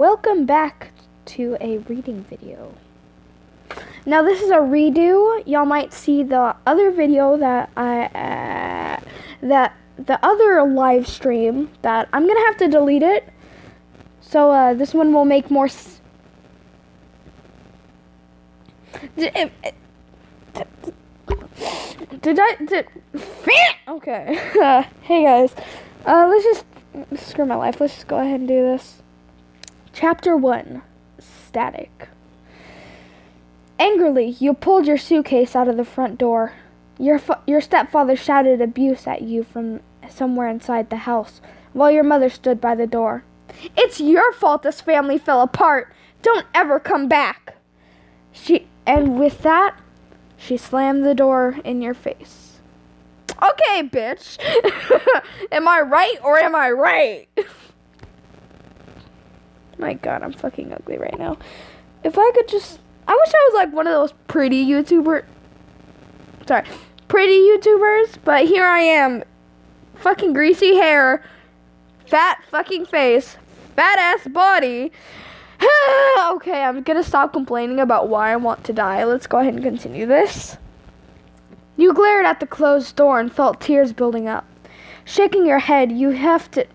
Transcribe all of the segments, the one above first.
Welcome back to a reading video. Now this is a redo. Y'all might see the other video that the other live stream that I'm gonna have to delete it. So this one will make more. Okay. Hey guys. Let's just screw my life. Let's just go ahead and do this. Chapter 1. Static. Angrily, you pulled your suitcase out of the front door. Your stepfather shouted abuse at you from somewhere inside the house, while your mother stood by the door. "It's your fault this family fell apart. Don't ever come back." And with that, she slammed the door in your face. Okay, bitch. Am I right or am I right? My God, I'm fucking ugly right now. If I could just... I wish I was like one of those pretty YouTubers, but here I am. Fucking greasy hair, fat fucking face, fat ass body. Okay, I'm gonna stop complaining about why I want to die. Let's go ahead and continue this. You glared at the closed door and felt tears building up. Shaking your head, you hefted...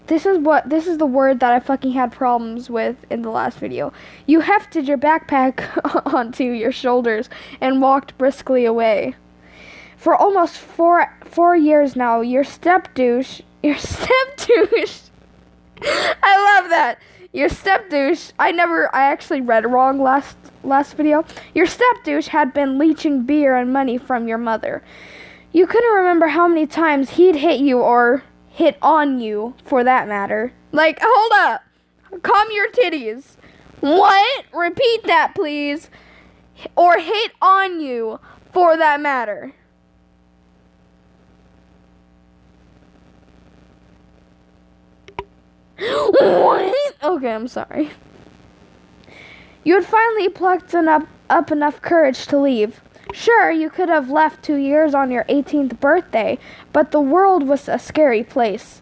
This is the word that I fucking had problems with in the last video. You hefted your backpack onto your shoulders and walked briskly away. For almost four years now, your step douche, I love that. Your step douche, I actually read it wrong last video. Your step douche had been leeching beer and money from your mother. You couldn't remember how many times he'd hit you or hit on you, for that matter. Like, hold up. Calm your titties. What? Repeat that, please. Or hit on you, for that matter. What? Okay, I'm sorry. You had finally plucked up enough courage to leave. Sure, you could have left 2 years on your 18th birthday, but the world was a scary place.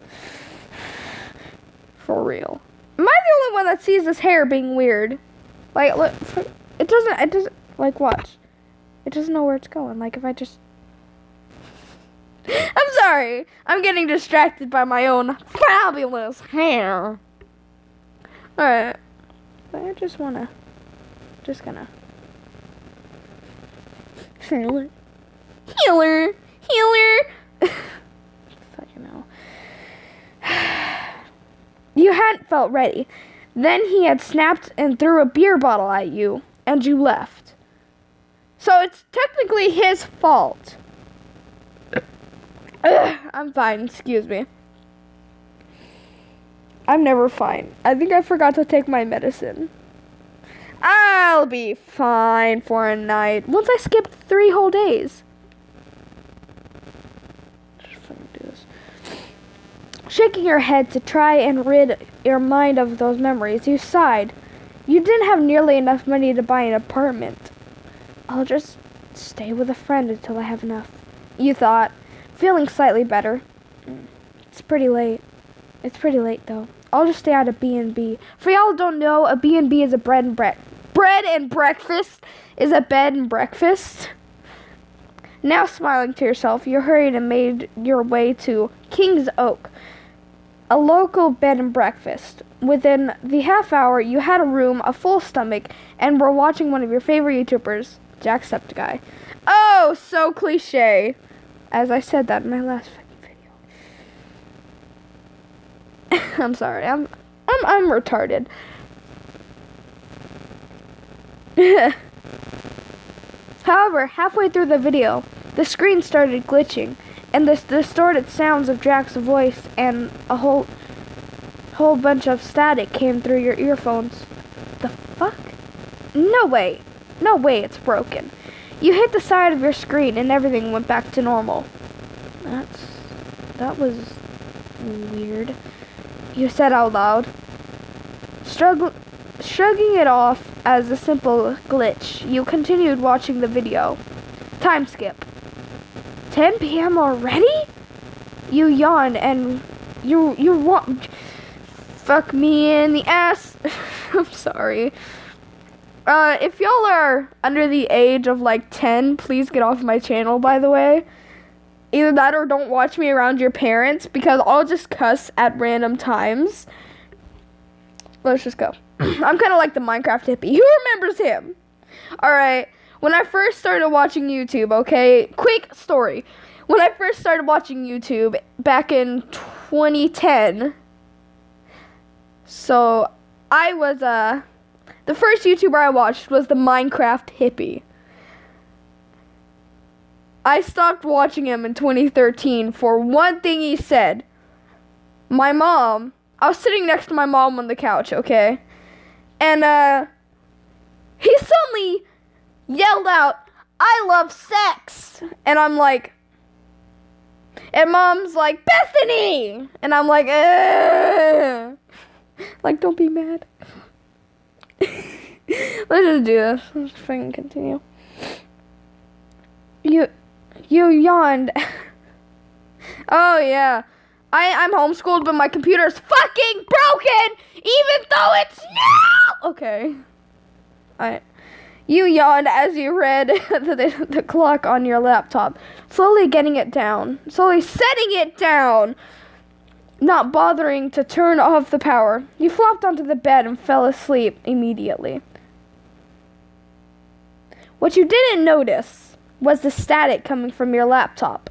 For real. Am I the only one that sees this hair being weird? Like, look, it doesn't, like, watch. It doesn't know where it's going. Like, if I just... I'm sorry. I'm getting distracted by my own fabulous hair. Alright. I just gonna... Healer. Fucking hell. You hadn't felt ready. Then he had snapped and threw a beer bottle at you, and you left. So it's technically his fault. I'm fine, excuse me. I'm never fine. I think I forgot to take my medicine. I'll be fine for a night. Once I skipped 3 whole days. Just fucking do this. Shaking your head to try and rid your mind of those memories, you sighed. You didn't have nearly enough money to buy an apartment. I'll just stay with a friend until I have enough, you thought, feeling slightly better. It's pretty late. It's pretty late, though. I'll just stay at a B&B. For y'all who don't know, a B&B is a bread and breakfast is a bed and breakfast. Now smiling to yourself, you hurried and made your way to King's Oak, a local bed and breakfast. Within the half hour, you had a room, a full stomach, and were watching one of your favorite YouTubers, Antisepticeye. Oh, so cliche. As I said that in my last fucking video. I'm sorry. I'm retarded. However, halfway through the video, the screen started glitching, and the distorted sounds of Jack's voice and a whole bunch of static came through your earphones. The fuck? No way, it's broken. You hit the side of your screen and everything went back to normal. That was weird, you said out loud. Shrugging it off as a simple glitch, you continued watching the video. Time skip. 10 p.m. already? You yawned and you want... Fuck me in the ass. I'm sorry. If y'all are under the age of like 10, please get off my channel, by the way. Either that or don't watch me around your parents, because I'll just cuss at random times. Let's just go. I'm kind of like the Minecraft hippie. Who remembers him? Alright, when I first started watching YouTube, okay, quick story. When I first started watching YouTube back in 2010, so I was, the first YouTuber I watched was the Minecraft hippie. I stopped watching him in 2013 for one thing he said. I was sitting next to my mom on the couch, okay? And, he suddenly yelled out, "I love sex!" And I'm like, and mom's like, "Bethany!" And I'm like, ugh. Like, don't be mad. Let's just do this. Let's fucking continue. You yawned. Oh, yeah. I'm homeschooled, but my computer's fucking broken, even though it's new! Okay. You yawned as you read the clock on your laptop, slowly getting it down, slowly setting it down, not bothering to turn off the power. You flopped onto the bed and fell asleep immediately. What you didn't notice was the static coming from your laptop,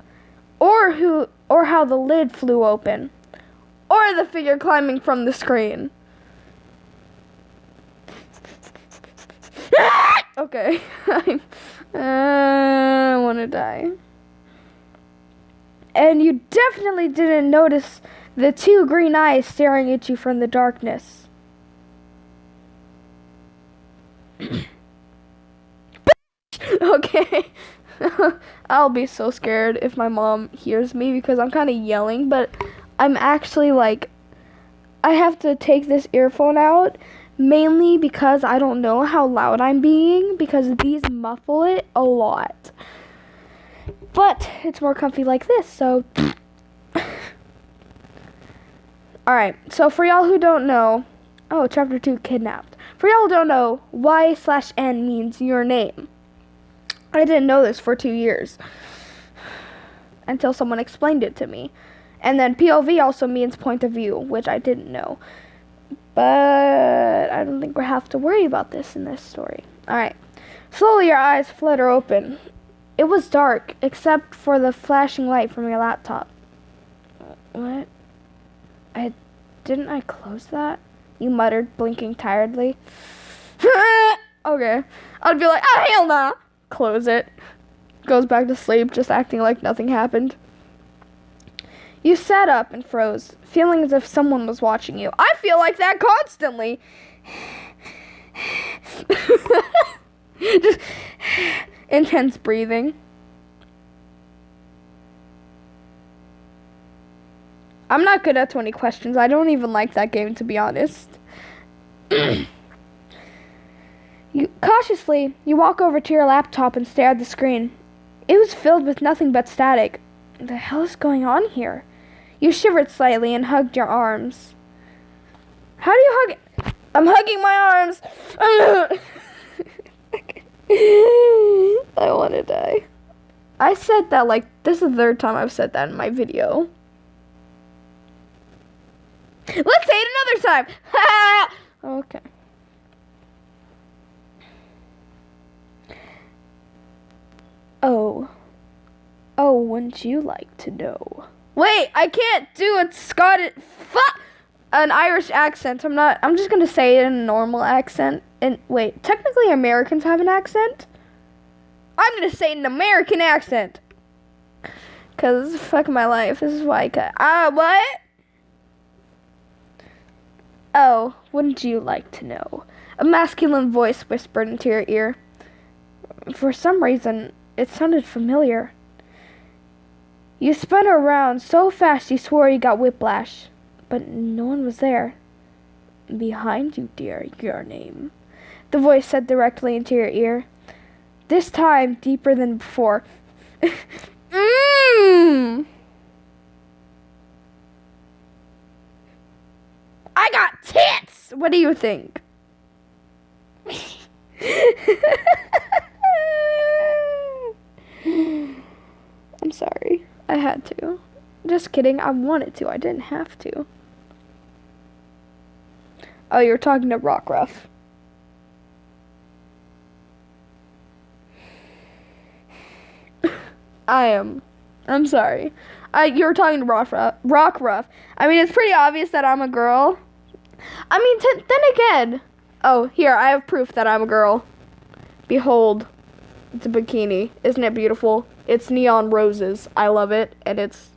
or how the lid flew open, or the figure climbing from the screen. Okay, I want to die. And you definitely didn't notice the two green eyes staring at you from the darkness. Okay. I'll be so scared if my mom hears me, because I'm kind of yelling, but I'm actually like, I have to take this earphone out, mainly because I don't know how loud I'm being, because these muffle it a lot. But it's more comfy like this, so. Alright, so for y'all who don't know, chapter 2, kidnapped. For y'all who don't know, Y/N means your name. I didn't know this for 2 years until someone explained it to me. And then POV also means point of view, which I didn't know. But I don't think we have to worry about this in this story. Alright. Slowly your eyes flutter open. It was dark, except for the flashing light from your laptop. What? Didn't I close that? You muttered, blinking tiredly. Okay. I'd be like, oh, hell nah. Close it. Goes back to sleep, just acting like nothing happened. You sat up and froze, feeling as if someone was watching you. I feel like that constantly. Just intense breathing. I'm not good at 20 questions. I don't even like that game, to be honest. Cautiously, you walk over to your laptop and stare at the screen. It was filled with nothing but static. What the hell is going on here? You shivered slightly and hugged your arms. How do you hug it? I'm hugging my arms. I want to die. I said that like, this is the third time I've said that in my video. Let's say it another time. Okay. Oh, wouldn't you like to know? Wait, I can't do a Scottish, an Irish accent. I'm just gonna say it in a normal accent. And wait, technically Americans have an accent? I'm gonna say it in an American accent. Cause fuck my life, this is why I cut. What? Oh, wouldn't you like to know? A masculine voice whispered into your ear. For some reason, it sounded familiar. You spun around so fast you swore you got whiplash, but no one was there. Behind you, dear, your name, the voice said directly into your ear, this time deeper than before. I got tits! What do you think? I'm sorry. I had to. Just kidding. I wanted to. I didn't have to. Oh, you're talking to Rockruff. I'm sorry. You're talking to Rockruff. I mean, it's pretty obvious that I'm a girl. I mean, then again. Oh, here, I have proof that I'm a girl. Behold. It's a bikini. Isn't it beautiful? It's neon roses. I love it. And it's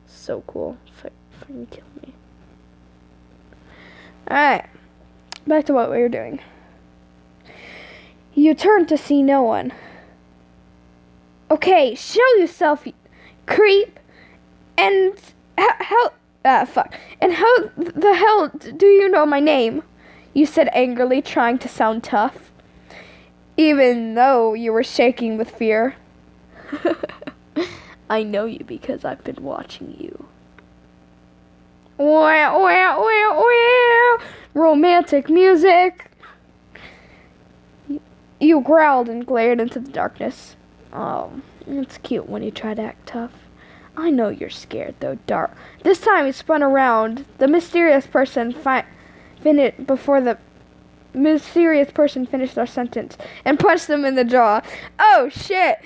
so cool. Fucking kill me. Alright. Back to what we were doing. You turn to see no one. Okay, show yourself, creep. And fuck. And how the hell do you know my name? You said angrily, trying to sound tough. Even though you were shaking with fear. I know you because I've been watching you. Romantic music. You growled and glared into the darkness. Oh, it's cute when you try to act tough. I know you're scared, though, Dart. This time he spun around. The mysterious person before the mysterious person finished their sentence and punched them in the jaw. Oh, shit.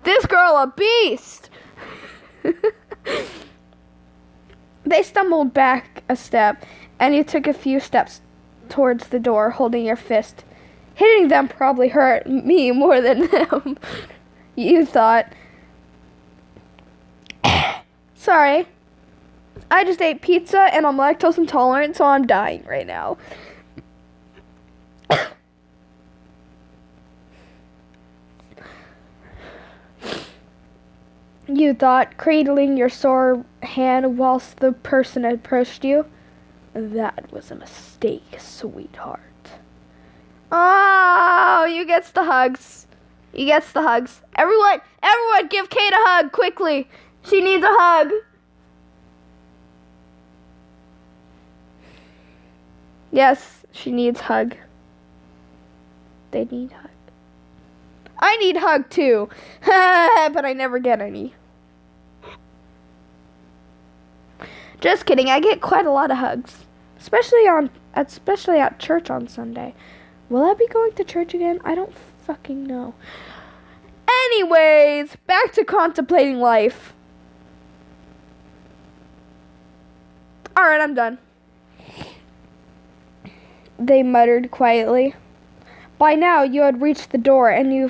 This girl a beast. They stumbled back a step, and you took a few steps towards the door, holding your fist. Hitting them probably hurt me more than them, you thought. Sorry. I just ate pizza, and I'm lactose intolerant, so I'm dying right now. You thought, cradling your sore hand whilst the person approached you. That was a mistake, sweetheart. Oh, you gets the hugs. He gets the hugs. Everyone give Kate a hug, quickly. She needs a hug. Yes, she needs hug. They need hug. I need hug too, but I never get any. Just kidding, I get quite a lot of hugs, especially at church on Sunday. Will I be going to church again? I don't fucking know. Anyways, back to contemplating life. Alright, I'm done. They muttered quietly. By now, you had reached the door, and you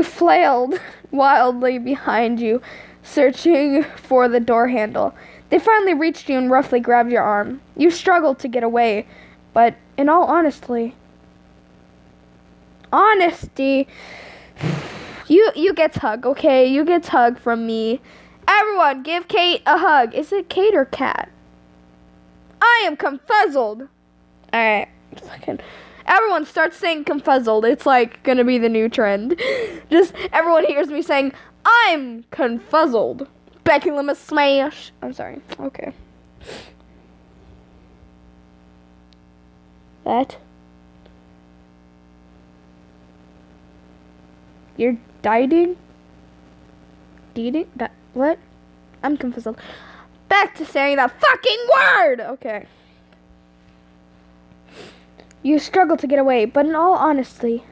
flailed wildly behind you, searching for the door handle. They finally reached you and roughly grabbed your arm. You struggled to get away, but in all honesty, you get hug, okay? You get hug from me. Everyone, give Kate a hug. Is it Kate or Cat? I am confuzzled. Alright, fucking. Everyone starts saying confuzzled. It's like gonna be the new trend. Just everyone hears me saying, I'm confuzzled. Becky Limit smash. I'm sorry. Okay. That. You're dieting? Eating? That what? I'm confuzzled. Back to saying that fucking word! Okay. You struggled to get away, but in all honesty,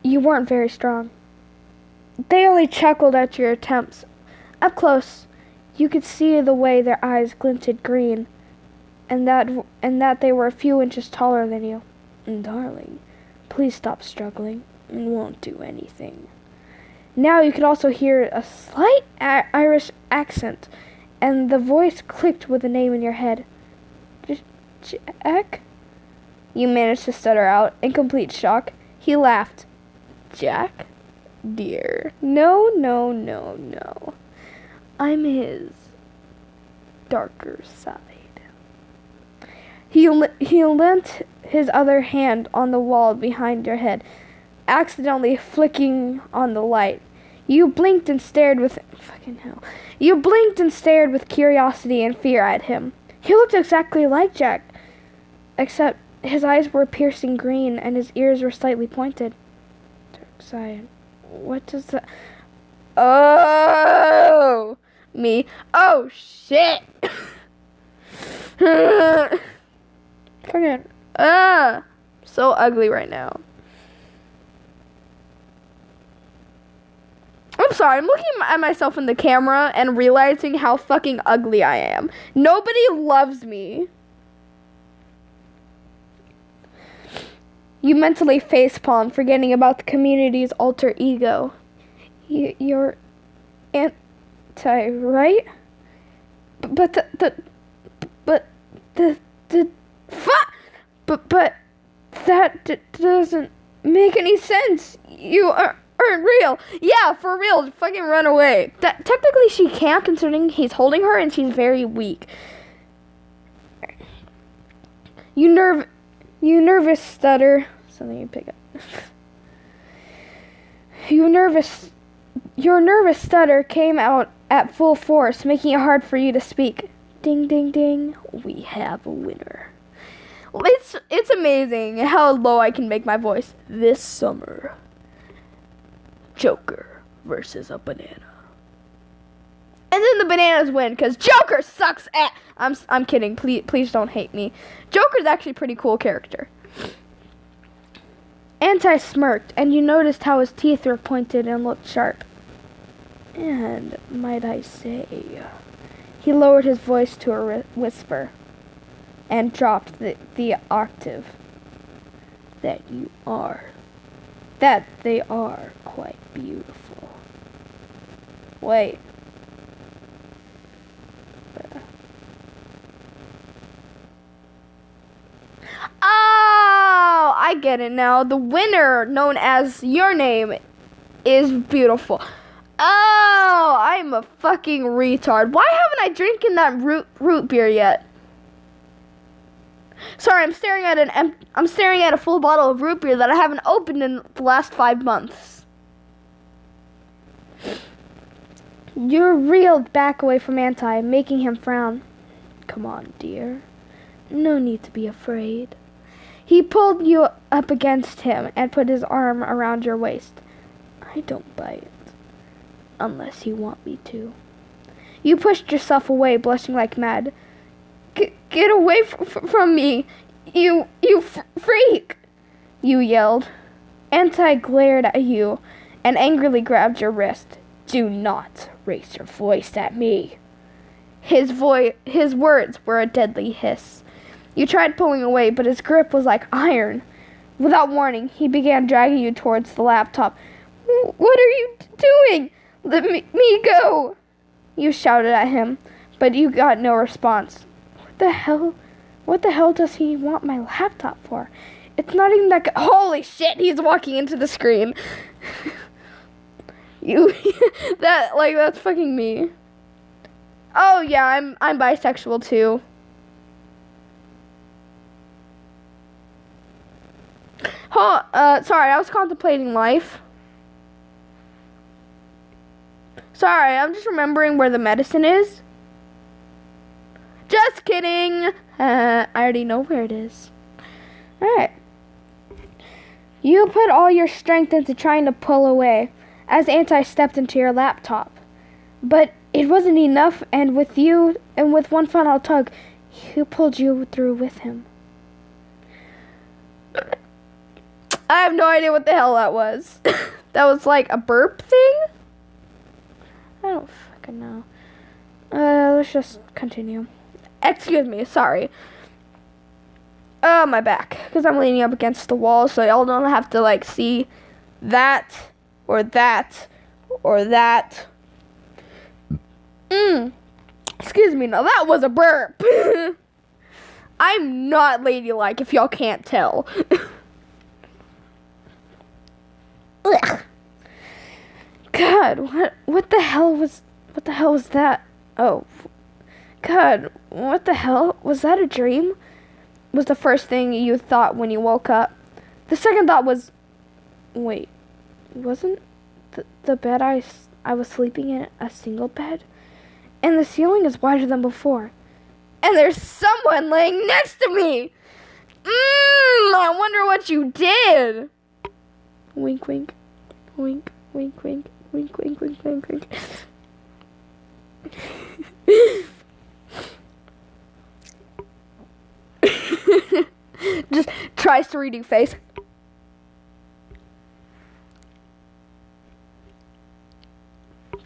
you weren't very strong. They only chuckled at your attempts. Up close, you could see the way their eyes glinted green, and that they were a few inches taller than you. Darling, please stop struggling. It won't do anything. Now you could also hear a slight Irish accent, and the voice clicked with a name in your head. Jack? You managed to stutter out in complete shock. He laughed. Jack? Dear. No. I'm his darker side. He leant his other hand on the wall behind your head, accidentally flicking on the light. You blinked and stared with fucking hell. You blinked and stared with curiosity and fear at him. He looked exactly like Jack, except his eyes were piercing green and his ears were slightly pointed. Darkseid, what does that? Oh, me. Oh shit. Fucking so ugly right now. I'm sorry, I'm looking at myself in the camera and realizing how fucking ugly I am. Nobody loves me. You mentally facepalm, forgetting about the community's alter ego. You're anti, right? But that doesn't make any sense. You aren't real. Yeah, for real. Fucking run away. Technically, she can't, considering he's holding her and she's very weak. You nervous stutter. Something you pick up. Your nervous stutter came out at full force, making it hard for you to speak. Ding, ding, ding. We have a winner. It's amazing how low I can make my voice. This summer, Joker versus a banana. And then the bananas win, because Joker sucks at... I'm kidding. Please don't hate me. Joker's actually a pretty cool character. Anti smirked, and you noticed how his teeth were pointed and looked sharp. And, might I say... He lowered his voice to a whisper and dropped the octave. That they are quite beautiful. Wait. Oh, I get it now. The winner, known as Your Name, is beautiful. Oh, I'm a fucking retard. Why haven't I drinking that root beer yet? Sorry, I'm staring at a full bottle of root beer that I haven't opened in the last 5 months. You reeled back away from Anti, making him frown. Come on, dear. No need to be afraid. He pulled you up against him and put his arm around your waist. I don't bite. Unless you want me to. You pushed yourself away, blushing like mad. Get away from me, you freak! You yelled. Anti glared at you and angrily grabbed your wrist. Do not raise your voice at me. His words were a deadly hiss. You tried pulling away, but his grip was like iron. Without warning, he began dragging you towards the laptop. What are you doing? Let me go! You shouted at him, but you got no response. What the hell does he want my laptop for? It's not even that holy shit, he's walking into the screen. That's fucking me. Oh yeah, I'm bisexual too. Sorry, I was contemplating life. Sorry, I'm just remembering where the medicine is. Just kidding. I already know where it is. Alright. You put all your strength into trying to pull away as Anti stepped into your laptop. But it wasn't enough, and with one final tug, he pulled you through with him. I have no idea what the hell that was. That was like a burp thing? I don't fucking know. Let's just continue. Excuse me, sorry. Oh, my back. Because I'm leaning up against the wall, so y'all don't have to, like, see that, or that, or that. Excuse me, now that was a burp. I'm not ladylike, if y'all can't tell. God, what the hell was that? Oh, God, what the hell? Was that a dream? Was the first thing you thought when you woke up. The second thought was, wait, wasn't the bed I was sleeping in, a single bed? And the ceiling is wider than before. And there's someone laying next to me! I wonder what you did! Wink, wink. Wink, wink, wink. Wink, wink, wink, wink, wink. Just tries to redo face.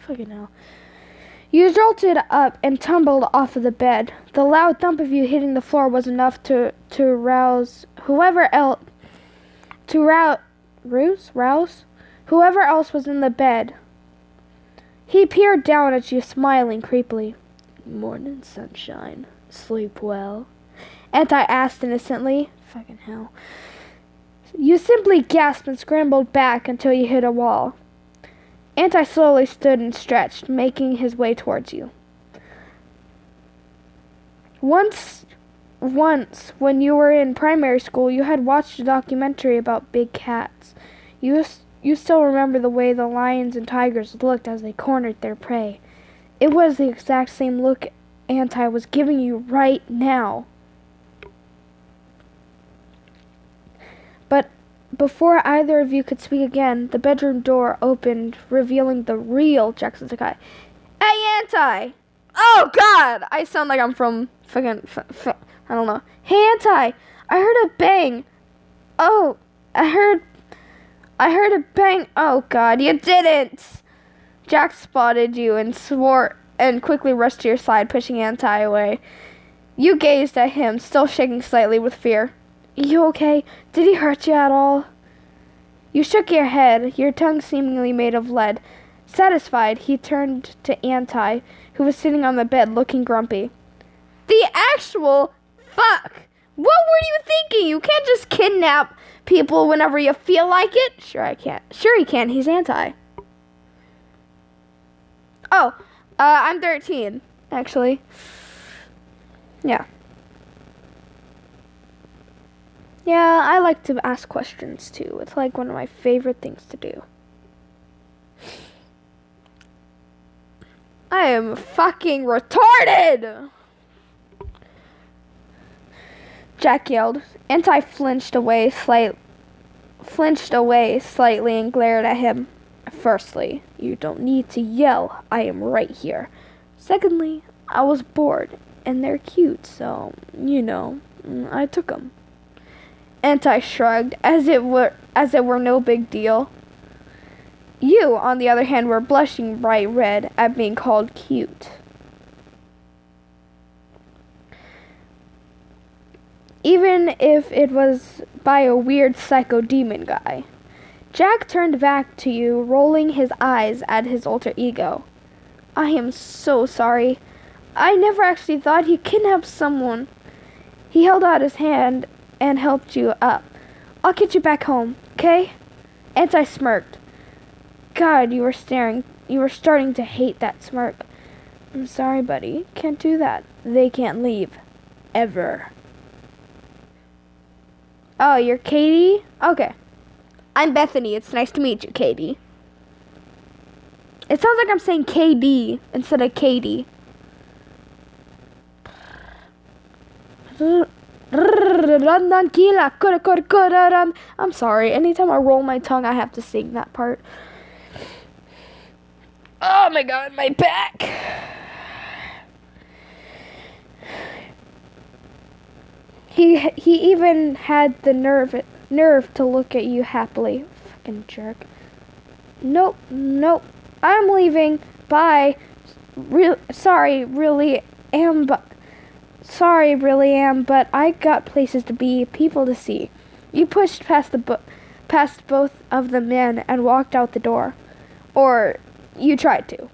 Fucking hell. You jolted up and tumbled off of the bed. The loud thump of you hitting the floor was enough to rouse whoever else was in the bed. He peered down at you, smiling creepily. Morning, sunshine. Sleep well? Anti asked innocently. Fucking hell. You simply gasped and scrambled back until you hit a wall. Anti slowly stood and stretched, making his way towards you. Once, when you were in primary school, you had watched a documentary about big cats. You still remember the way the lions and tigers looked as they cornered their prey. It was the exact same look Anti was giving you right now. But before either of you could speak again, the bedroom door opened, revealing the real Jacksepticeye. Hey, Anti! Oh, God! I sound like I'm from fucking... I don't know. Hey, Anti! I heard a bang! Oh, I heard a bang! Oh, God, you didn't! Jack spotted you and swore and quickly rushed to your side, pushing Anti away. You gazed at him, still shaking slightly with fear. You okay? Did he hurt you at all? You shook your head, your tongue seemingly made of lead. Satisfied, he turned to Anti, who was sitting on the bed looking grumpy. The actual fuck! What were you thinking? You can't just kidnap people whenever you feel like it. Sure I can't. Sure he can. He's Anti. Oh, I'm 13, actually. Yeah. Yeah, I like to ask questions too. It's like one of my favorite things to do. I am fucking retarded! Jack yelled. Anti flinched away slightly and glared at him. Firstly, you don't need to yell. I am right here. Secondly, I was bored, and they're cute, so, I took them. Anti shrugged, as it were no big deal. You, on the other hand, were blushing bright red at being called cute. Even if it was by a weird psycho demon guy. Jack turned back to you, rolling his eyes at his alter ego. I am so sorry. I never actually thought he kidnapped someone. He held out his hand and helped you up. I'll get you back home, okay? Anti smirked. God, you were starting to hate that smirk. I'm sorry, buddy. Can't do that. They can't leave. Ever. Oh, you're Katie? Okay. I'm Bethany. It's nice to meet you, Katie. It sounds like I'm saying KD instead of Katie. I'm sorry. Anytime I roll my tongue, I have to sing that part. Oh my God, my back. He even had the nerve to look at you happily. Fucking jerk. Nope. I'm leaving. Bye. Sorry, really am, but I got places to be, people to see. You pushed past both of the men and walked out the door. Or you tried to.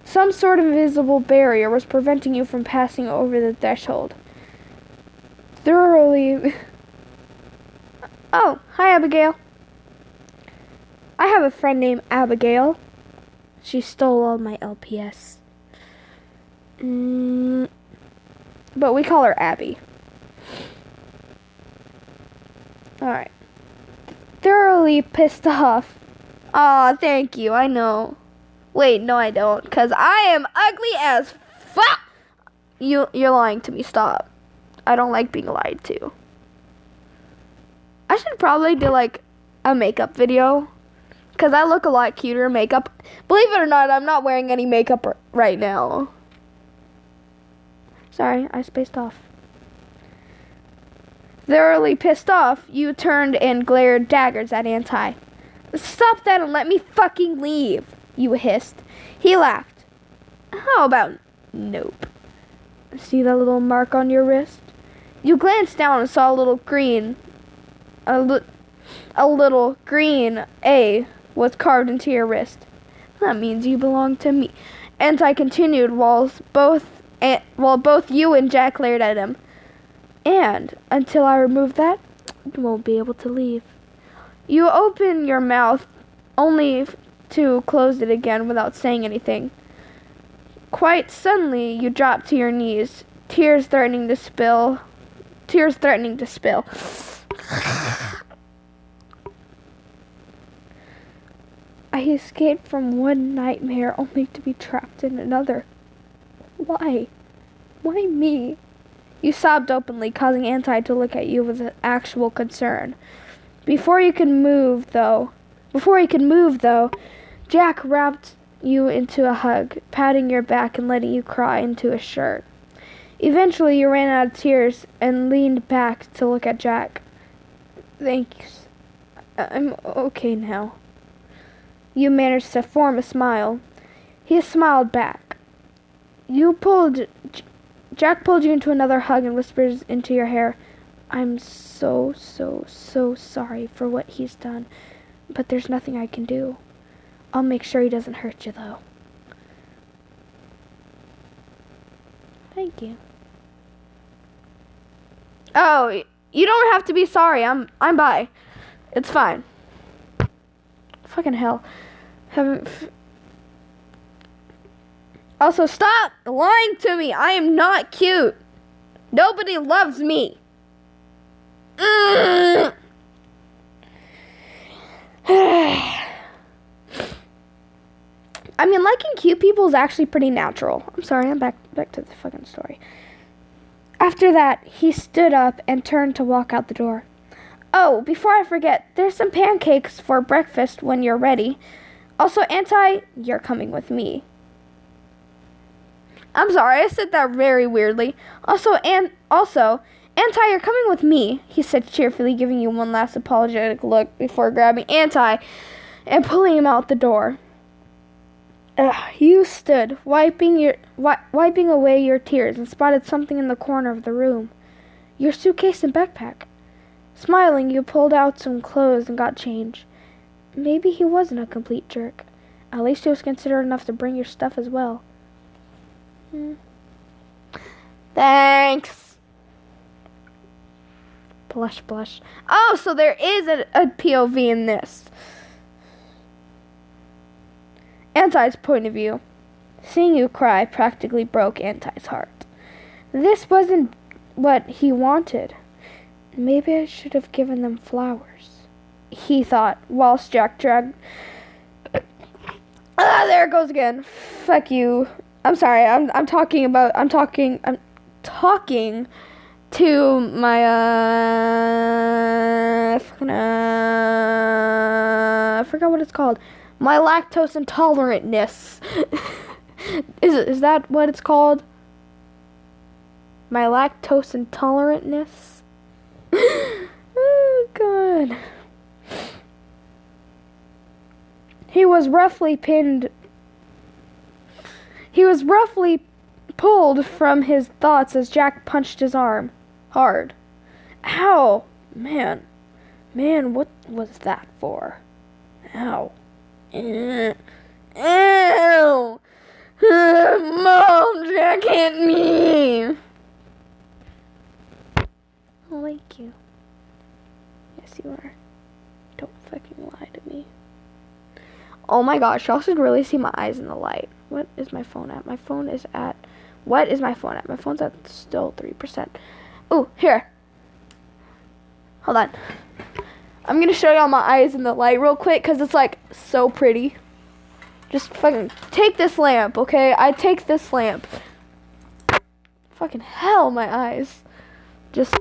Some sort of invisible barrier was preventing you from passing over the threshold. Thoroughly... Oh, hi, Abigail. I have a friend named Abigail. She stole all my LPS. But we call her Abby. Alright. Thoroughly pissed off, Aw, thank you. I know. Wait, no, I don't. Because I am ugly as fuck. You're lying to me. Stop. I don't like being lied to. I should probably do like a makeup video. Because I look a lot cuter in makeup. Believe it or not, I'm not wearing any makeup right now. Sorry, I spaced off. Thoroughly pissed off, you turned and glared daggers at Anti. Stop that and let me fucking leave, you hissed. He laughed. How about nope? See that little mark on your wrist? You glanced down and saw a little green. A little green A was carved into your wrist. That means you belong to me. Anti continued while both you and Jack glared at him. And until I remove that, you won't be able to leave. You open your mouth only to close it again without saying anything. Quite suddenly, you drop to your knees, tears threatening to spill. I escaped from one nightmare only to be trapped in another. Why? Why me? You sobbed openly, causing Anti to look at you with actual concern. Before you could move, though, Jack wrapped you into a hug, patting your back and letting you cry into a shirt. Eventually, you ran out of tears and leaned back to look at Jack. Thanks. I'm okay now. You managed to form a smile. He smiled back. Jack pulled you into another hug and whispers into your hair, I'm so sorry for what he's done, but there's nothing I can do. I'll make sure he doesn't hurt you, though. Thank you. Oh, you don't have to be sorry. I'm bi. It's fine. Fucking hell. Also, stop lying to me. I am not cute. Nobody loves me. I mean, liking cute people is actually pretty natural. I'm sorry, I'm back to the fucking story. After that, he stood up and turned to walk out the door. Oh, before I forget, there's some pancakes for breakfast when you're ready. Also, Anti, you're coming with me. I'm sorry, I said that very weirdly. Also, Anti, you're coming with me, he said cheerfully, giving you one last apologetic look before grabbing Anti and pulling him out the door. You stood, wiping away your tears, and spotted something in the corner of the room. Your suitcase and backpack. Smiling, you pulled out some clothes and got change. Maybe he wasn't a complete jerk. At least he was considerate enough to bring your stuff as well. Thanks. Blush, blush. Oh, so there is a POV in this. Anti's point of view. Seeing you cry practically broke Anti's heart. This wasn't what he wanted. Maybe I should have given them flowers, he thought, whilst Jack dragged... there it goes again. Fuck you. I'm sorry, I'm talking to my, I forgot what it's called. My lactose intolerantness. Is that what it's called? My lactose intolerantness? Oh, God. He was roughly pulled from his thoughts as Jack punched his arm hard. Ow! Man, what was that for? Ow. Ew. Mom, Jack hit me. I like you. Yes, you are. Don't fucking lie to me. Oh my gosh, y'all should really see my eyes in the light. What is my phone at? What is my phone at? My phone's at still 3%. Ooh, here. Hold on. I'm gonna show y'all my eyes in the light real quick because it's like so pretty. Just fucking take this lamp, okay? I take this lamp. Fucking hell, my eyes. Just,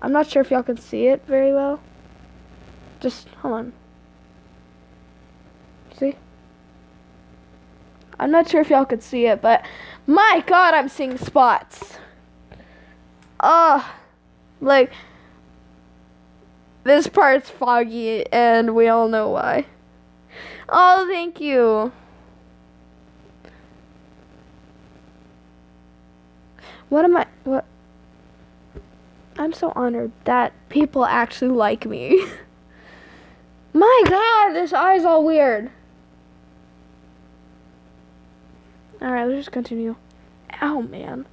I'm not sure if y'all can see it very well. Just, hold on. See? I'm not sure if y'all could see it, but my God, I'm seeing spots. Like, this part's foggy, and we all know why. Oh, thank you. What? I'm so honored that people actually like me. My God, this eye's all weird. Alright, let's just continue. Ow, man.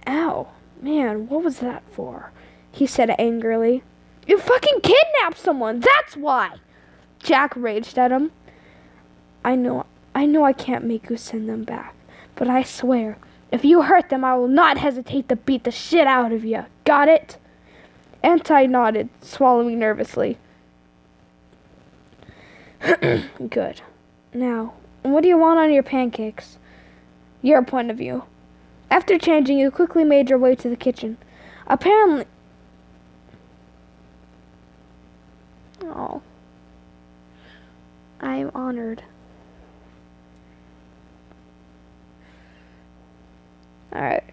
Ow. Man, what was that for? He said angrily. You fucking kidnapped someone, that's why! Jack raged at him. I know I can't make you send them back, but I swear, if you hurt them, I will not hesitate to beat the shit out of you. Got it? Anti nodded, swallowing nervously. Good. Now, what do you want on your pancakes? Your point of view. After changing, you quickly made your way to the kitchen. Apparently... Oh. I am honored. Alright.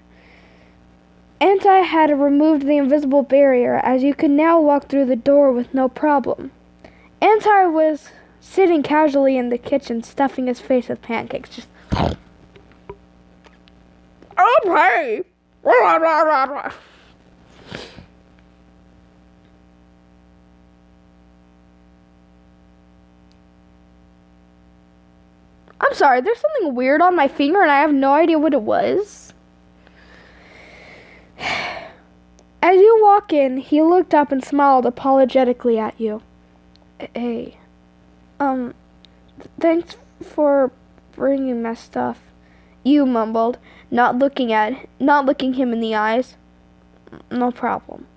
Anti had removed the invisible barrier, as you could now walk through the door with no problem. Anti was sitting casually in the kitchen, stuffing his face with pancakes. Just... Okay! I'm sorry, there's something weird on my finger and I have no idea what it was. As you walk in, he looked up and smiled apologetically at you. Hey, thanks for bringing my stuff, you mumbled, not looking him in the eyes. No problem.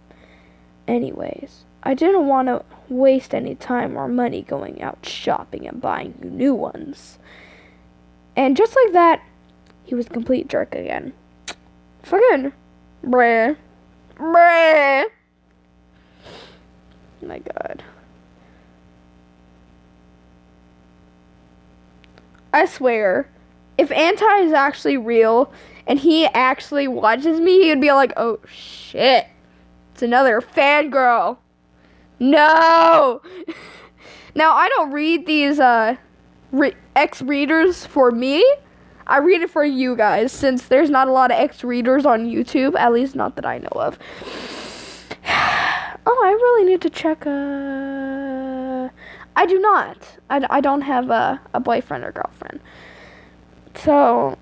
Anyways, I didn't want to waste any time or money going out shopping and buying you new ones. And just like that, he was a complete jerk again. Fucking bruh. My God. I swear, if Anti is actually real and he actually watches me, he would be like, oh shit, it's another fangirl. No! Now, I don't read these ex-readers for me. I read it for you guys, since there's not a lot of ex-readers on YouTube, at least not that I know of. Oh, I really need to check, I do not. I don't have a boyfriend or girlfriend. So,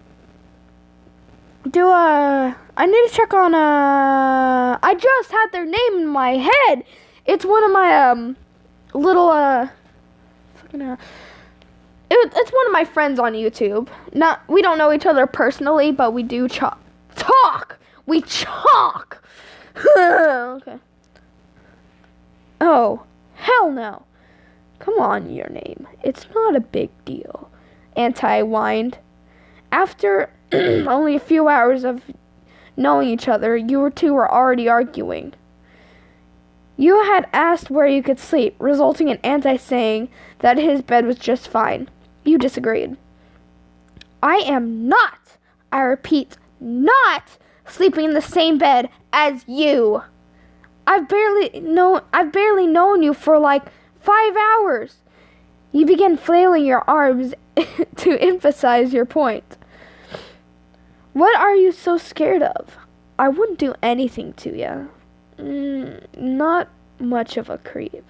I need to check on, I just had their name in my head. It's one of my, little, it's one of my friends on YouTube. We don't know each other personally, but we do talk. We talk. Okay. Oh, hell no. Come on, your name. It's not a big deal. Anti whined. After only a few hours of knowing each other, you two were already arguing. You had asked where you could sleep, resulting in Anti saying that his bed was just fine. You disagreed. I am not, I repeat, not sleeping in the same bed as you. I've barely known you for like 5 hours. You began flailing your arms to emphasize your point. What are you so scared of? I wouldn't do anything to you. Not much of a creep.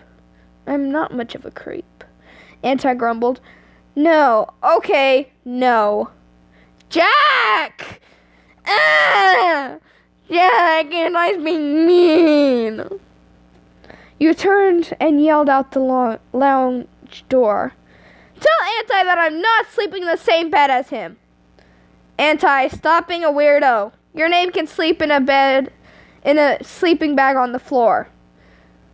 I'm not much of a creep. Anti grumbled. No. Okay. No. Jack! Jack, you're not being mean. You turned and yelled out the lounge door. Tell Anti that I'm not sleeping in the same bed as him. Anti, stop being a weirdo. Your name can sleep in a bed, in a sleeping bag on the floor.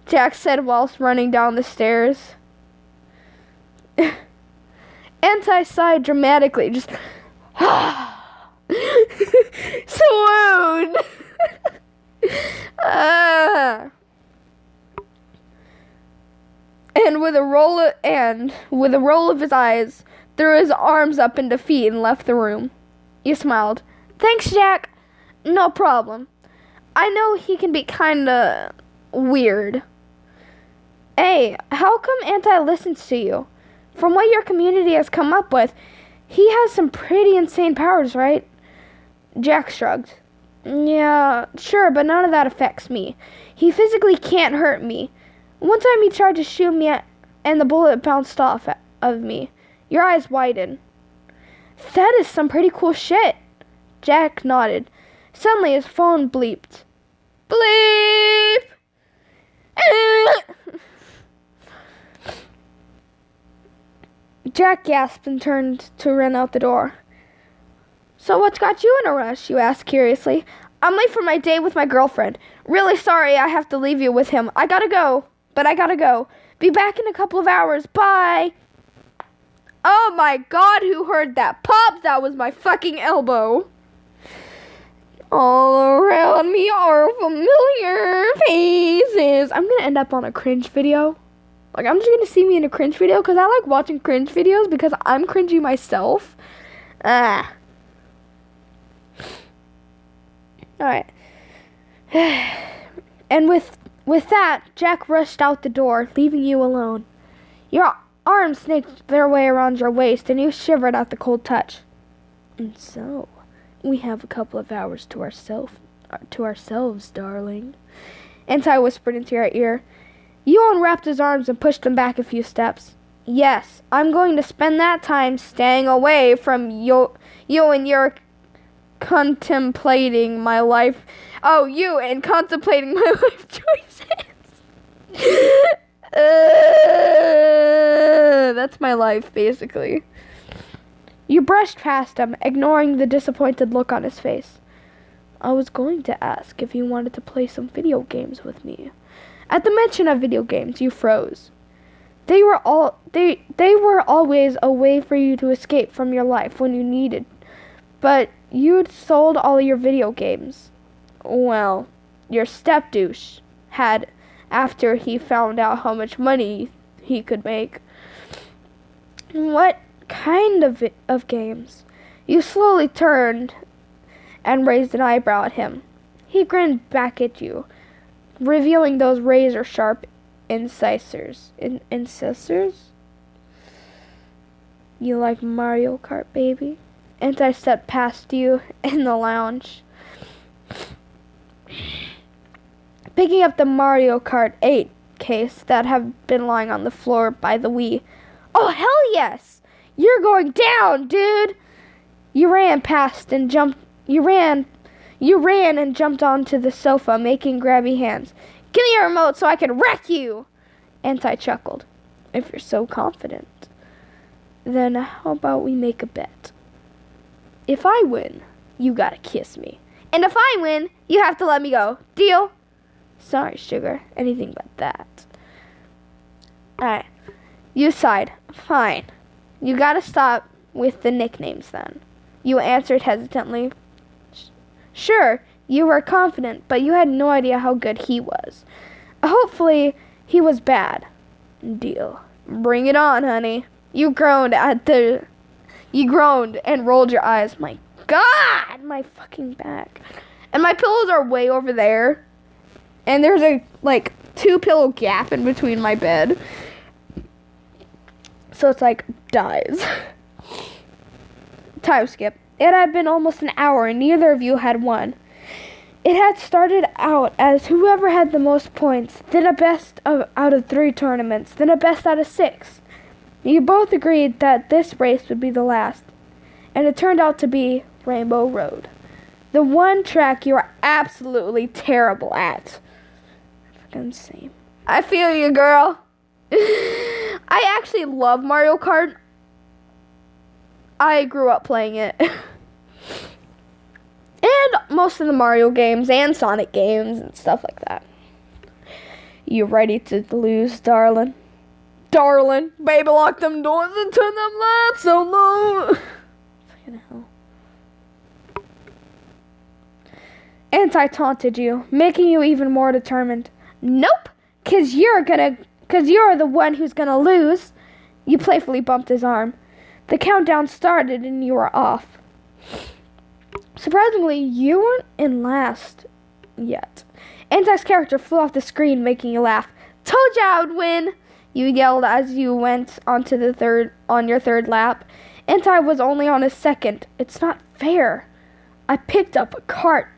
Jack said whilst running down the stairs. Anti sighed dramatically, just swoon. And with a roll of his eyes, threw his arms up in defeat and left the room. You smiled. Thanks, Jack. No problem. I know he can be kinda weird. Hey, how come Anti listens to you? From what your community has come up with, he has some pretty insane powers, right? Jack shrugged. Yeah, sure, but none of that affects me. He physically can't hurt me. One time he tried to shoot me and the bullet bounced off of me. Your eyes widened. That is some pretty cool shit. Jack nodded. Suddenly his phone bleeped. Bleep! Jack gasped and turned to run out the door. So what's got you in a rush? You asked curiously. I'm late for my date with my girlfriend. Really sorry I have to leave you with him. I gotta go. Be back in a couple of hours. Bye. Oh my god, who heard that? Pop, that was my fucking elbow. All around me are familiar faces. I'm gonna end up on a cringe video. Like, I'm just gonna see me in a cringe video because I like watching cringe videos because I'm cringy myself. Alright. And with that, Jack rushed out the door, leaving you alone. Your arms snaked their way around your waist, and you shivered at the cold touch. And so, we have a couple of hours to ourselves, darling. Anti whispered into your ear. You unwrapped his arms and pushed him back a few steps. Yes, I'm going to spend that time staying away from you and your contemplating my life. Oh, you and contemplating my life choices. That's my life, basically. You brushed past him, ignoring the disappointed look on his face. I was going to ask if you wanted to play some video games with me. At the mention of video games, you froze. They were always a way for you to escape from your life when you needed. But you'd sold all your video games. Well, your step-douche had after he found out how much money he could make. What kind of games? You slowly turned and raised an eyebrow at him. He grinned back at you, revealing those razor-sharp incisors. Incisors? You like Mario Kart, baby? And I stepped past you in the lounge, picking up the Mario Kart 8 case that had been lying on the floor by the Wii. Oh, hell yes! You're going down, dude! You ran and jumped onto the sofa, making grabby hands. Give me your remote so I can wreck you! Anti chuckled. If you're so confident, then how about we make a bet? If I win, you gotta kiss me. And if I win, you have to let me go. Deal? Sorry, sugar. Anything but that. Alright. You sighed. Fine. You gotta stop with the nicknames then. You answered hesitantly. Sure, you were confident, but you had no idea how good he was. Hopefully, he was bad. Deal. Bring it on, honey. You groaned and rolled your eyes. My God, my fucking back. And my pillows are way over there. And there's a, 2-pillow gap in between my bed. So it's dies. Time skip. It had been almost an hour and neither of you had won. It had started out as whoever had the most points, then a best out of 3 tournaments, then a best out of 6. You both agreed that this race would be the last, and it turned out to be Rainbow Road. The one track you are absolutely terrible at. Fucking same. I feel you, girl. I actually love Mario Kart. I grew up playing it. And most of the Mario games and Sonic games and stuff like that. You ready to lose, darling? Darling, baby, lock them doors and turn them lights so low. Fucking hell. Anti taunted you, making you even more determined. Nope, cause you're the one who's gonna lose. You playfully bumped his arm. The countdown started and you were off. Surprisingly, you weren't in last yet. Anti's character flew off the screen, making you laugh. Told you I would win, you yelled as you went on your third lap. Anti was only on his second. It's not fair. I picked a cart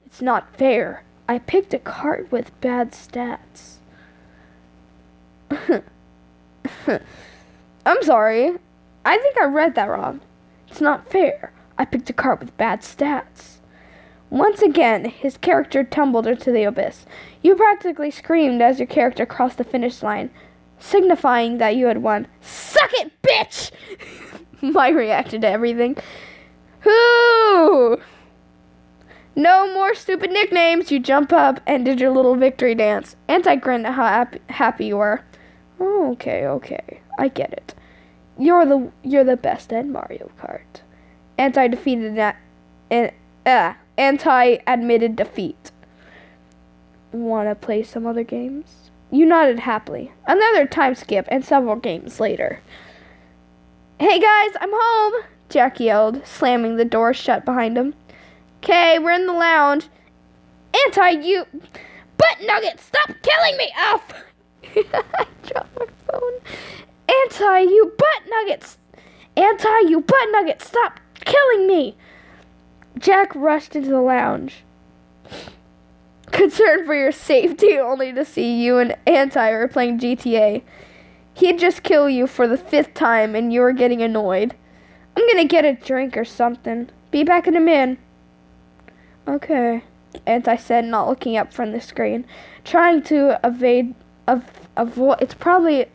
It's not fair. I picked a cart with bad stats. I'm sorry. I think I read that wrong. It's not fair. I picked a cart with bad stats. Once again, his character tumbled into the abyss. You practically screamed as your character crossed the finish line, signifying that you had won. Suck it, bitch! Mike reacted to everything. Whoo! No more stupid nicknames. You jump up and did your little victory dance. Anti grinned at how happy you were. Oh, okay. I get it. You're the best at Mario Kart. Anti admitted defeat. Wanna play some other games? You nodded happily. Another time skip and several games later. Hey guys, I'm home! Jack yelled, slamming the door shut behind him. Okay, we're in the lounge. Anti, you butt nugget, stop killing me! Off! I dropped my phone. Anti, you butt nuggets, stop killing me! Jack rushed into the lounge, concerned for your safety, only to see you and Anti were playing GTA. He'd just kill you for the 5th time, and you were getting annoyed. I'm gonna get a drink or something. Be back in a minute. Okay, Anti said, not looking up from the screen, trying to avoid. It's probably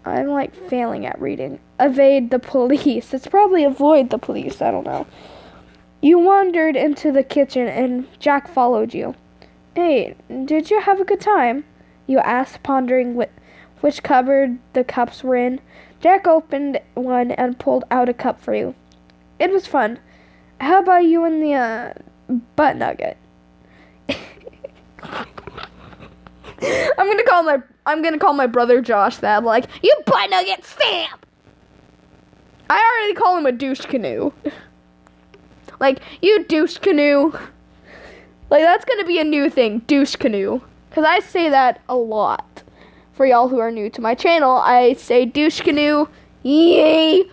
I'm like failing at reading. Evade the police. It's probably avoid the police. I don't know. You wandered into the kitchen and Jack followed you. Hey, did you have a good time? You asked, pondering which cupboard the cups were in. Jack opened one and pulled out a cup for you. It was fun. How about you and the butt nugget? I'm gonna call my brother Josh that. Like, you butt nugget stamp. I already call him a douche canoe. Like, you douche canoe. Like, that's gonna be a new thing, douche canoe. Cause I say that a lot. For y'all who are new to my channel, I say douche canoe, yay,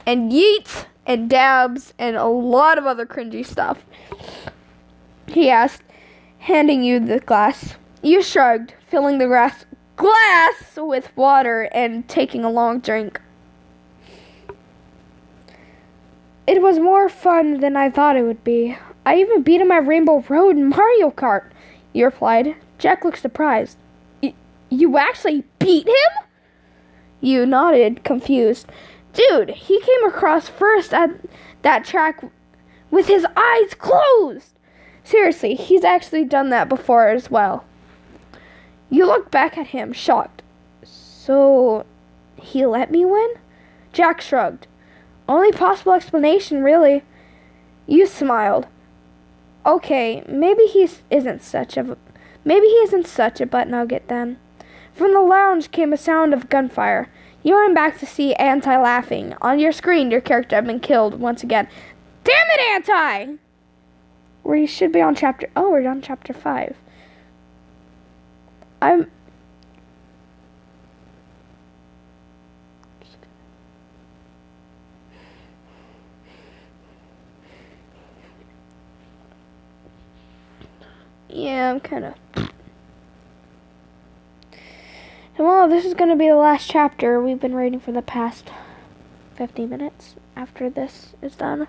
and yeet, and dabs, and a lot of other cringy stuff. He asked, handing you the glass. You shrugged, filling the glass with water and taking a long drink. It was more fun than I thought it would be. I even beat him at Rainbow Road in Mario Kart, you replied. Jack looked surprised. You actually beat him? You nodded, confused. Dude, he came across first at that track with his eyes closed. Seriously, he's actually done that before as well. You looked back at him, shocked. So, he let me win? Jack shrugged. Only possible explanation, really. You smiled. Okay, maybe he isn't such a butt nugget then. From the lounge came a sound of gunfire. You ran back to see Anti laughing. On your screen, your character had been killed once again. Damn it, Anti! We should be on chapter... Oh, we're on chapter 5. Yeah, I'm kind of... Well, this is going to be the last chapter we've been reading for the past 50 minutes after this is done.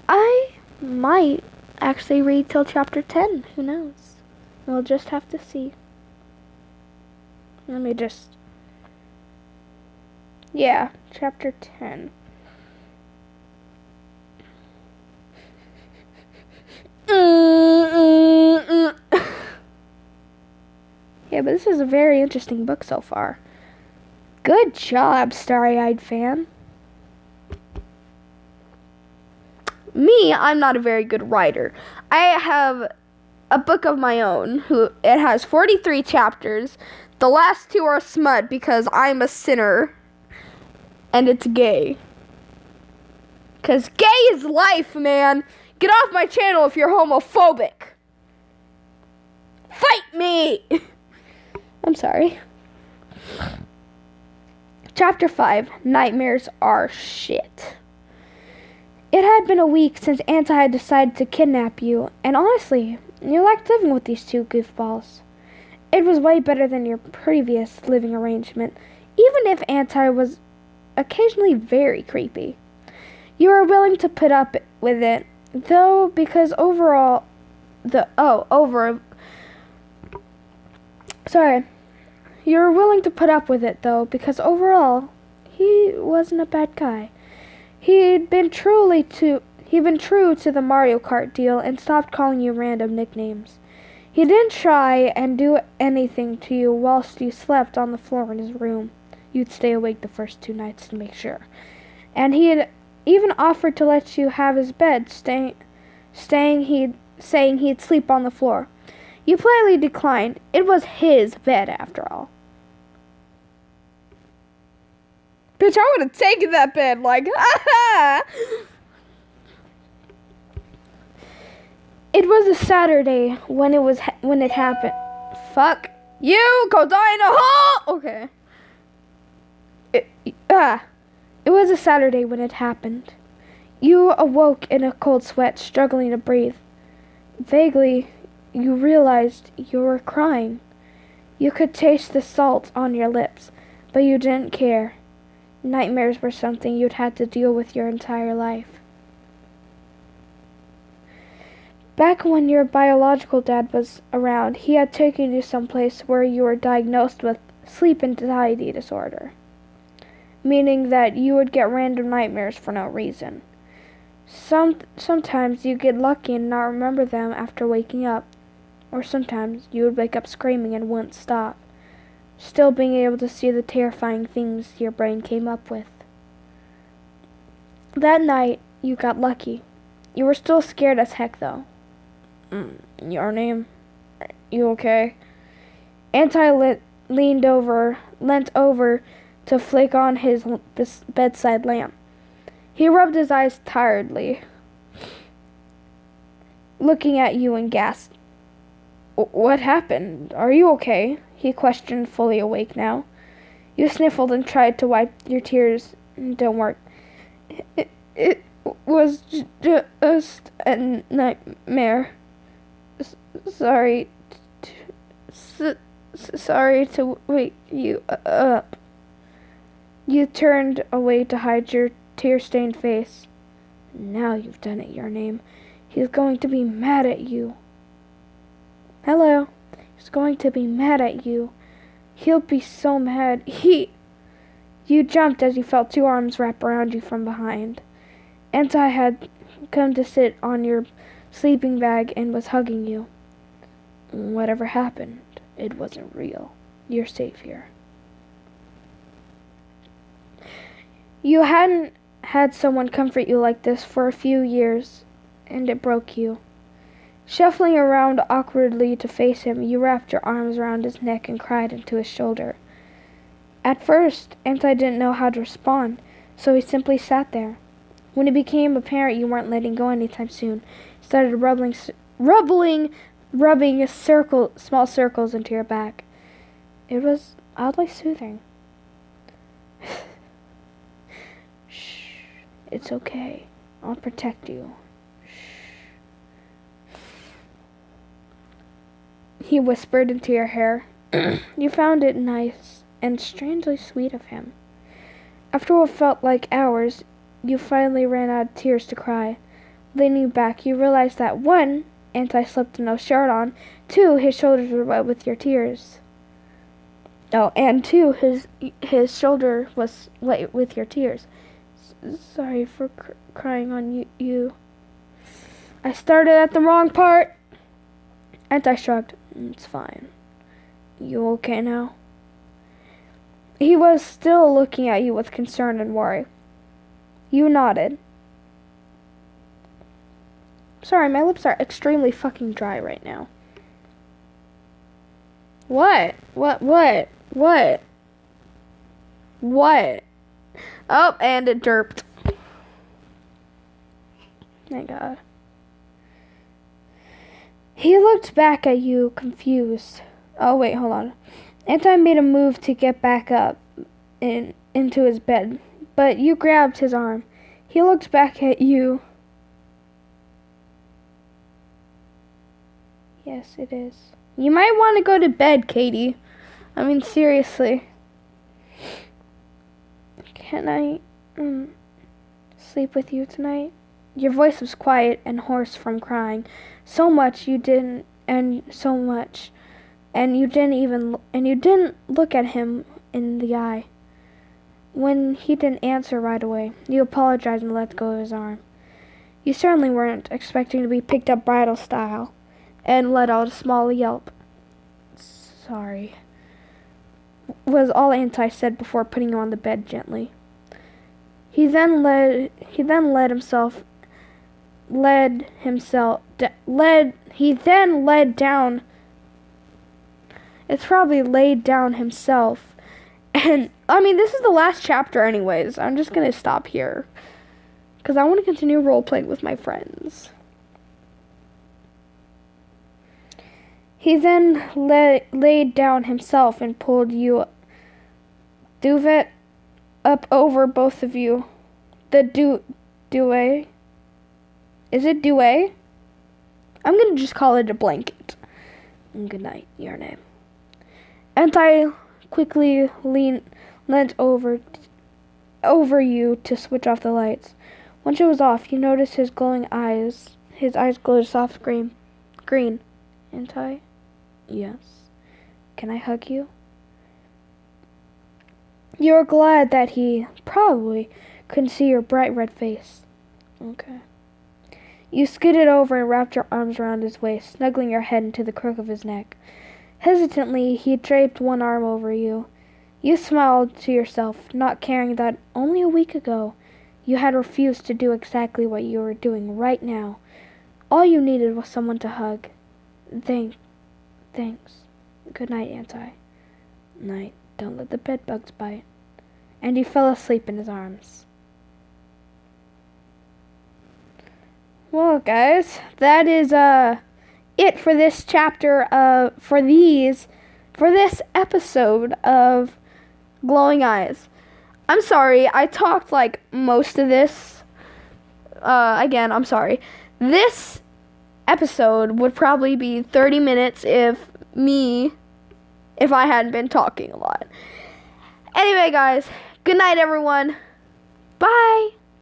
I might actually read till chapter 10. Who knows? We'll just have to see. Let me just... Yeah, chapter 10. Okay, but this is a very interesting book so far. Good job, starry-eyed fan. Me, I'm not a very good writer. I have a book of my own. It has 43 chapters. The last 2 are smut because I'm a sinner. And it's gay. Because gay is life, man. Get off my channel if you're homophobic. Fight me! I'm sorry. Chapter 5. Nightmares are shit. It had been a week since Anti had decided to kidnap you, and honestly, you liked living with these 2 goofballs. It was way better than your previous living arrangement, even if Anti was occasionally very creepy. You were willing to put up with it, though, because overall, You were willing to put up with it, though, because overall, he wasn't a bad guy. He'd been true to the Mario Kart deal and stopped calling you random nicknames. He didn't try and do anything to you whilst you slept on the floor in his room. You'd stay awake the first 2 nights to make sure. And he had even offered to let you have his bed, saying he'd sleep on the floor. You politely declined. It was his bed, after all. Bitch, I would have taken that bed, like, ha. It was a Saturday when it happened. Fuck you, go die in a hole. Okay. It was a Saturday when it happened. You awoke in a cold sweat, struggling to breathe. Vaguely, you realized you were crying. You could taste the salt on your lips, but you didn't care. Nightmares were something you'd had to deal with your entire life. Back when your biological dad was around, he had taken you someplace where you were diagnosed with sleep anxiety disorder, meaning that you would get random nightmares for no reason. Sometimes you get lucky and not remember them after waking up, or sometimes you would wake up screaming and wouldn't stop, still being able to see the terrifying things your brain came up with. That night, you got lucky. You were still scared as heck, though. Your name? You okay? Anti leant over to flick on his bedside lamp. He rubbed his eyes tiredly, looking at you and gasped. What happened? Are you okay? He questioned, fully awake now. You sniffled and tried to wipe your tears. Don't work. It was just a nightmare. Sorry to wake you up. You turned away to hide your tear-stained face. Now you've done it, your name. He's going to be mad at you. Hello. He's going to be mad at you. He'll be so mad. You jumped as you felt 2 arms wrap around you from behind. Anti had come to sit on your sleeping bag and was hugging you. Whatever happened, it wasn't real. You're safe here. You hadn't had someone comfort you like this for a few years, and it broke you. Shuffling around awkwardly to face him, you wrapped your arms around his neck and cried into his shoulder. At first, Anti didn't know how to respond, so he simply sat there. When it became apparent you weren't letting go anytime soon, he started rubbing small circles into your back. It was oddly soothing. Shh, it's okay. I'll protect you. He whispered into your hair. You found it nice and strangely sweet of him. After what felt like hours, you finally ran out of tears to cry. Leaning back, you realized that 1, Anti slipped no shirt on, 2, his shoulders were wet with your tears. Oh, and 2, his shoulder was wet with your tears. Sorry for crying on you. I started at the wrong part. Anti shrugged. It's fine. You okay now? He was still looking at you with concern and worry. You nodded. Sorry, my lips are extremely fucking dry right now. What? What? Oh, and it derped. Thank God. He looked back at you, confused. Oh, wait, hold on. Anti made a move to get back up into his bed, but you grabbed his arm. He looked back at you. Yes, it is. You might want to go to bed, Katie. I mean, seriously. Can I sleep with you tonight? Your voice was quiet and hoarse from crying. You didn't look at him in the eye. When he didn't answer right away, you apologized and let go of his arm. You certainly weren't expecting to be picked up bridal style, and let out a small yelp. Sorry, was all Anti said before putting you on the bed gently. He then led down. It's probably laid down himself. And, I mean, this is the last chapter anyways. I'm just going to stop here. Because I want to continue role-playing with my friends. He then laid down himself and pulled you duvet up over both of you. The duvet. Is it duvet? I'm going to just call it a blanket. Good night, your name. Anti quickly leant over you to switch off the lights. Once it was off, you noticed his glowing eyes. His eyes glowed a soft green. Anti? Yes. Can I hug you? You were glad that he probably couldn't see your bright red face. Okay. You skidded over and wrapped your arms around his waist, snuggling your head into the crook of his neck. Hesitantly, he draped one arm over you. You smiled to yourself, not caring that only a week ago you had refused to do exactly what you were doing right now. All you needed was someone to hug. Thanks. Good night, Anti. Night. Don't let the bedbugs bite. And you fell asleep in his arms. Well, guys, that is it for this chapter for this episode of Glowing Eyes. I'm sorry, I talked like most of this. Again, I'm sorry. This episode would probably be 30 minutes if I hadn't been talking a lot. Anyway, guys, good night, everyone. Bye.